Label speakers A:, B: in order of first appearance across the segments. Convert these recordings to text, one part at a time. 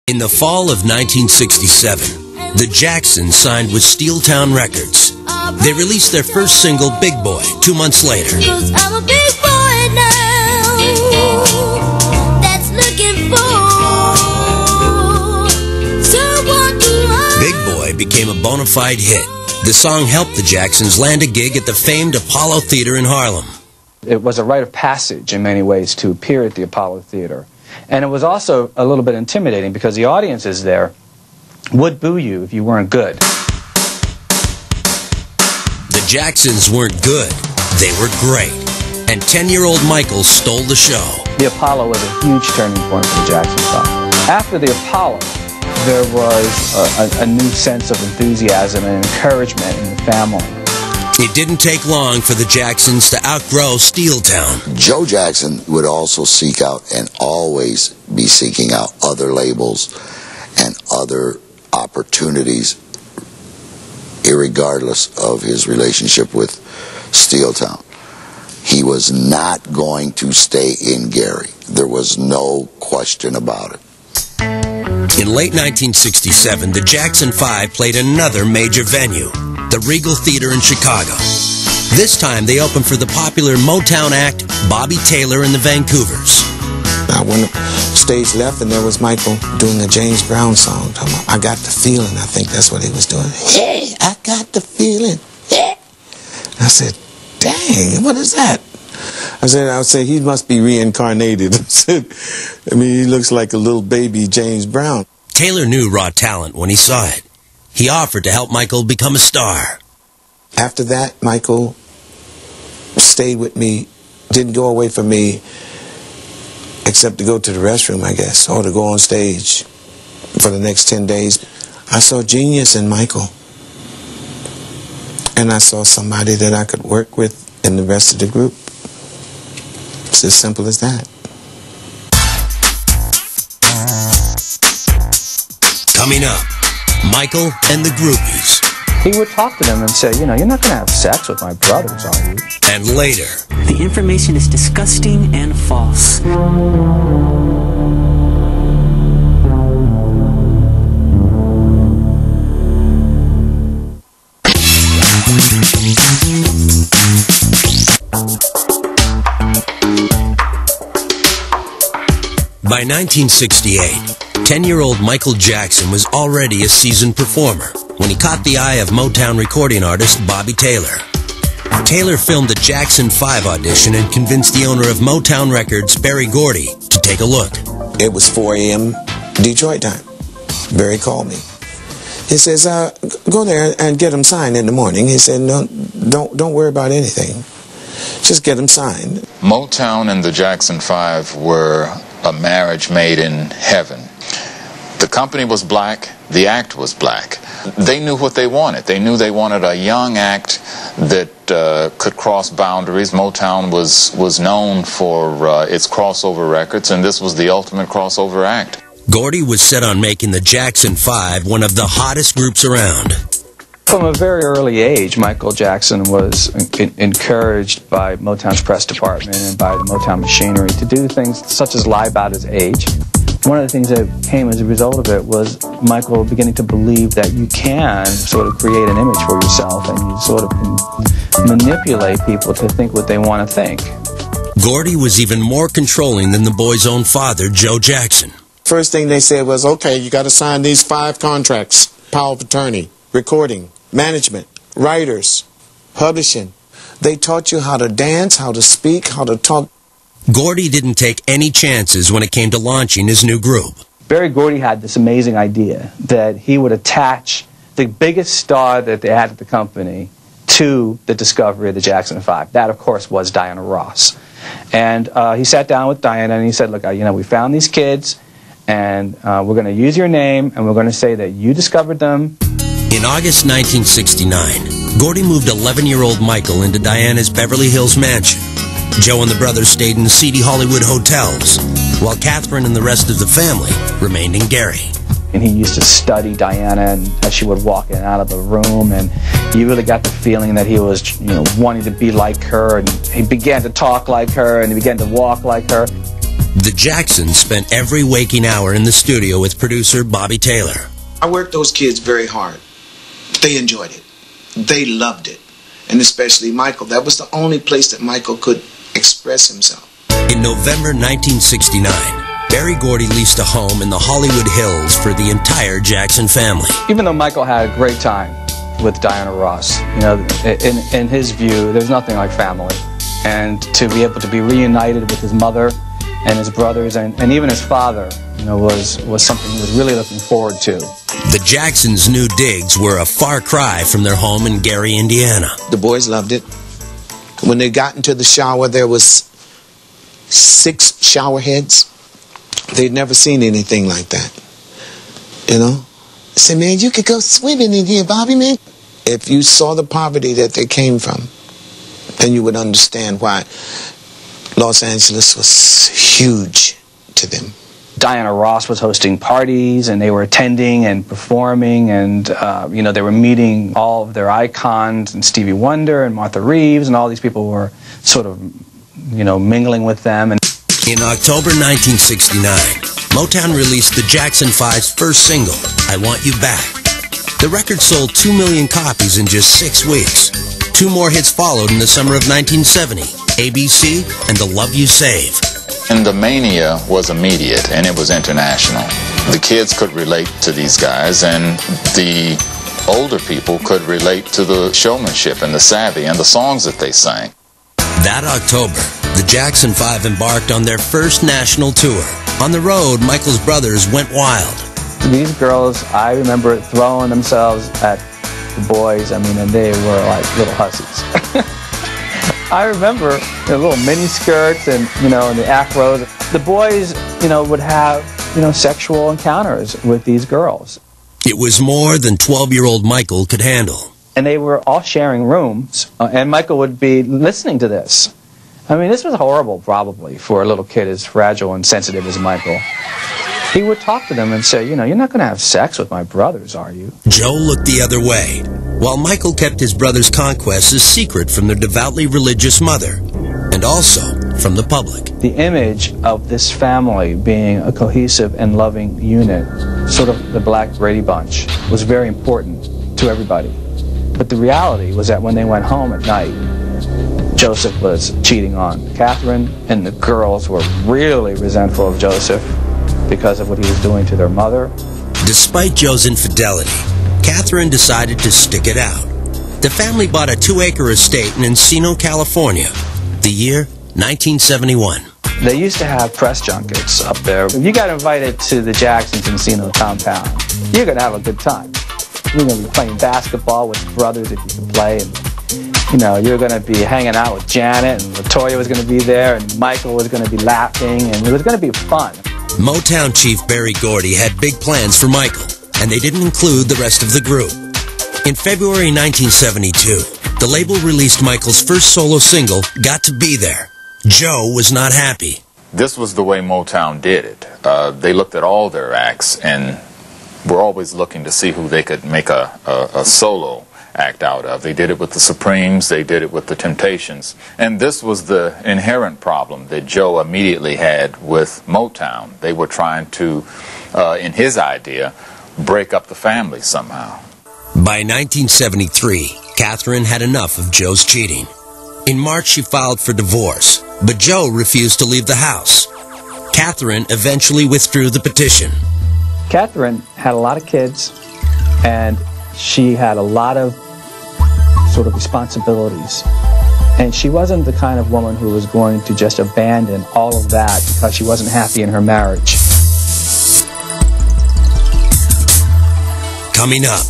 A: In the fall of 1967, the Jacksons signed with Steeltown Records. They released their first single, Big Boy, 2 months later.
B: "'Cause I'm a big boy now, that's looking for someone to love."
A: Big Boy became a bona fide hit. The song helped the Jacksons land a gig at the famed Apollo Theater in Harlem.
C: It was a rite of passage in many ways to appear at the Apollo Theater. And it was also a little bit intimidating because the audiences there would boo you if you weren't good.
A: The Jacksons weren't good, they were great. And 10-year-old Michael stole the show.
C: The Apollo was a huge turning point for the Jackson 5. After the Apollo, there was a new sense of enthusiasm and encouragement in the family.
A: It didn't take long for the Jacksons to outgrow Steeltown.
D: Joe Jackson would also seek out and always be seeking out other labels and other opportunities, irregardless of his relationship with Steeltown. He was not going to stay in Gary. There was no question about it.
A: In late 1967, the Jackson 5 played another major venue, the Regal Theater in Chicago. This time, they opened for the popular Motown act, Bobby Taylor and the Vancouvers.
E: I went stage left, and there was Michael doing a James Brown song. I got the feeling. I think that's what he was doing. Hey, I got the feeling. Hey. I said, dang, what is that? I would say he must be reincarnated. I mean, he looks like a little baby James Brown.
A: Taylor knew raw talent when he saw it. He offered to help Michael become a star.
E: After that, Michael stayed with me, didn't go away from me, except to go to the restroom, I guess, or to go on stage for the next 10 days. I saw genius in Michael. And I saw somebody that I could work with in the rest of the group. It's as simple as that.
A: Coming up, Michael and the Groupies.
C: He would talk to them and say, you know, you're not going to have sex with my brothers, are you?
A: And later,
F: the information is disgusting and false.
A: By 1968, 10-year-old Michael Jackson was already a seasoned performer when he caught the eye of Motown recording artist Bobby Taylor. Taylor filmed the Jackson 5 audition and convinced the owner of Motown Records, Berry Gordy, to take a look.
E: It was 4 a.m. Detroit time. Berry called me. He says, go there and get him signed in the morning. He said, no, don't worry about anything. Just get him signed.
G: Motown and the Jackson 5 were a marriage made in heaven. The company was black, the act was black. They knew what they wanted. They knew they wanted a young act that could cross boundaries. Motown was known for its crossover records, and this was the ultimate crossover act.
A: Gordy was set on making the Jackson 5 one of the hottest groups around.
C: From a very early age, Michael Jackson was encouraged by Motown's press department and by the Motown machinery to do things such as lie about his age. One of the things that came as a result of it was Michael beginning to believe that you can sort of create an image for yourself and you sort of can manipulate people to think what they want to think.
A: Gordy was even more controlling than the boy's own father, Joe Jackson.
E: First thing they said was, okay, you got to sign these 5 contracts. Power of attorney, recording, management, writers, publishing. They taught you how to dance, how to speak, how to talk.
A: Gordy didn't take any chances when it came to launching his new group.
C: Berry Gordy had this amazing idea that he would attach the biggest star that they had at the company to the discovery of the Jackson 5. That, of course, was Diana Ross. And he sat down with Diana and he said, look, you know, we found these kids and we're going to use your name and we're going to say that you discovered them.
A: In August 1969, Gordy moved 11-year-old Michael into Diana's Beverly Hills mansion. Joe and the brothers stayed in seedy Hollywood hotels, while Catherine and the rest of the family remained in Gary.
C: And he used to study Diana and as she would walk in and out of the room, and you really got the feeling that he was, wanting to be like her, and he began to talk like her, and he began to walk like her.
A: The Jacksons spent every waking hour in the studio with producer Bobby Taylor.
E: I worked those kids very hard. They enjoyed it. They loved it. And especially Michael. That was the only place that Michael could express himself.
A: In November 1969, Berry Gordy leased a home in the Hollywood Hills for the entire Jackson family.
C: Even though Michael had a great time with Diana Ross, you know, in his view, there's nothing like family. And to be able to be reunited with his mother and his brothers and even his father, you know, was something he was really looking forward to.
A: The Jacksons' new digs were a far cry from their home in Gary, Indiana.
E: The boys loved it. When they got into the shower, there was 6 shower heads. They'd never seen anything like that. You know? I said, man, you could go swimming in here, Bobby, man. If you saw the poverty that they came from, then you would understand why Los Angeles was huge to them.
C: Diana Ross was hosting parties, and they were attending and performing, and you know, they were meeting all of their icons, and Stevie Wonder and Martha Reeves, and all these people were sort of, you know, mingling with them. And
A: in October 1969, Motown released the Jackson 5's first single, I Want You Back. The record sold 2 million copies in just 6 weeks. 2 more hits followed in the summer of 1970, ABC and The Love You Save.
G: And the mania was immediate, and it was international. The kids could relate to these guys, and the older people could relate to the showmanship and the savvy and the songs that they sang.
A: That October, the Jackson 5 embarked on their first national tour. On the road, Michael's brothers went wild.
C: these girls, I remember throwing themselves at the boys. I mean, and they were like little hussies. I remember the little mini skirts and, you know, and the afros. The boys, you know, would have, you know, sexual encounters with these girls.
A: It was more than 12-year-old Michael could handle.
C: And they were all sharing rooms, and Michael would be listening to this. I mean, this was horrible, probably, for a little kid as fragile and sensitive as Michael. He would talk to them and say, you know, you're not going to have sex with my brothers, are you?
A: Joe looked the other way, while Michael kept his brother's conquests a secret from their devoutly religious mother, and also from the public.
C: The image of this family being a cohesive and loving unit, sort of the Black Brady Bunch, was very important to everybody. But the reality was that when they went home at night, Joseph was cheating on Catherine, and the girls were really resentful of Joseph because of what he was doing to their mother.
A: Despite Joe's infidelity, Catherine decided to stick it out. The family bought a 2-acre estate in Encino, California, the year 1971.
C: They used to have press junkets up there. If you got invited to the Jacksons Encino compound, you're going to have a good time. You're going to be playing basketball with brothers if you can play, and you know, you're going to be hanging out with Janet, and LaToya was going to be there, and Michael was going to be laughing, and it was going to be fun.
A: Motown chief Berry Gordy had big plans for Michael, and they didn't include the rest of the group. In February 1972, the label released Michael's first solo single, Got to Be There. Joe was not happy.
G: This was the way Motown did it. They looked at all their acts and were always looking to see who they could make a solo act out of. They did it with the Supremes, they did it with the Temptations. And this was the inherent problem that Joe immediately had with Motown. They were trying to, in his idea, break up the family somehow.
A: By 1973, Catherine had enough of Joe's cheating. In March, she filed for divorce, but Joe refused to leave the house. Catherine eventually withdrew the petition.
C: Catherine had a lot of kids, and she had a lot of sort of responsibilities. And she wasn't the kind of woman who was going to just abandon all of that because she wasn't happy in her marriage.
A: Coming up,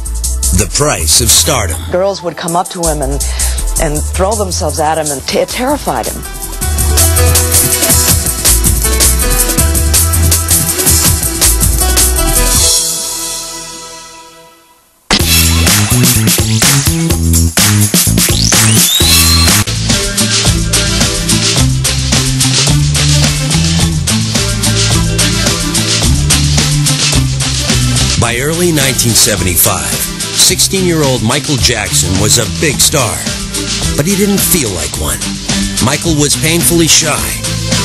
A: the price of stardom.
H: Girls would come up to him and throw themselves at him, and it terrified him.
A: By early 1975, 16-year-old Michael Jackson was a big star, but he didn't feel like one. Michael was painfully shy,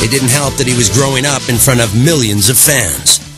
A: It didn't help that he was growing up in front of millions of fans.